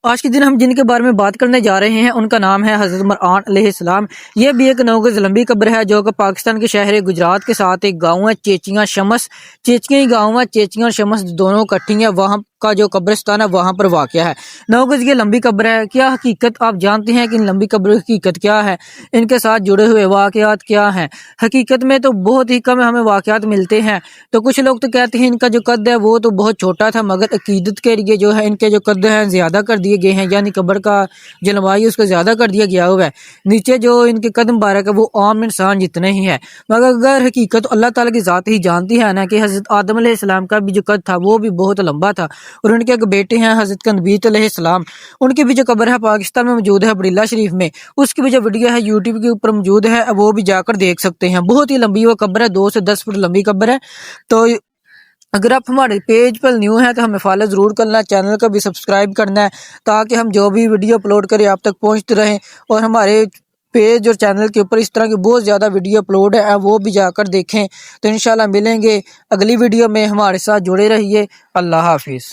آج کے دن ہم جن کے بارے میں بات کرنے جا رہے ہیں ان کا نام ہے حضرت عمران علیہ السلام۔ یہ بھی ایک 9 گز لمبی قبر ہے جو کہ پاکستان کے شہر گجرات کے ساتھ ایک گاؤں ہے چیچیاں شمس۔ چیچیاں گاؤں ہے، چیچیاں شمس دونوں کٹھی ہیں، وہاں کا جو قبرستان ہے وہاں پر واقع ہے۔ 9 گز یہ لمبی قبر ہے۔ کیا حقیقت آپ جانتے ہیں کہ ان لمبی قبر کی حقیقت کیا ہے؟ ان کے ساتھ جڑے ہوئے واقعات کیا ہیں؟ حقیقت میں تو بہت ہی کم ہمیں واقعات ملتے ہیں۔ تو کچھ لوگ تو کہتے ہیں ان کا جو قد ہے وہ تو بہت چھوٹا تھا، مگر عقیدت کے لیے جو ہے ان کے جو قد ہیں زیادہ کر دیے گئے ہیں، یعنی قبر کا جو لمبائی اس کو زیادہ کر دیا گیا ہوا ہے۔ نیچے جو ان کے قد مبارک ہے وہ عام انسان جتنے ہی ہے، مگر اگر حقیقت اللہ تعالیٰ کی ذات ہی جانتی ہے نا کہ حضرت آدم علیہ السلام کا بھی جو قد تھا وہ بھی بہت لمبا تھا، اور ان کے ایک بیٹے ہیں حضرت کنبیت علیہ السلام، ان کی بھی جو قبر ہے پاکستان میں موجود ہے بڑیلہ شریف میں، اس کی بھی جو ویڈیو ہے یوٹیوب کے اوپر موجود ہے، وہ بھی جا کر دیکھ سکتے ہیں۔ بہت ہی لمبی وہ قبر ہے، 2 سے 10 فٹ لمبی قبر ہے۔ تو اگر آپ ہمارے پیج پر نیو ہیں تو ہمیں فالو ضرور کرنا ہے، چینل کو بھی سبسکرائب کرنا ہے تاکہ ہم جو بھی ویڈیو اپلوڈ کریں آپ تک پہنچتے رہیں، اور ہمارے پیج اور چینل کے اوپر اس طرح کی بہت زیادہ ویڈیو اپلوڈ ہے، وہ بھی جا کر دیکھیں۔ تو انشاءاللہ ملیں گے اگلی ویڈیو میں، ہمارے ساتھ جڑے رہیے۔ اللہ حافظ۔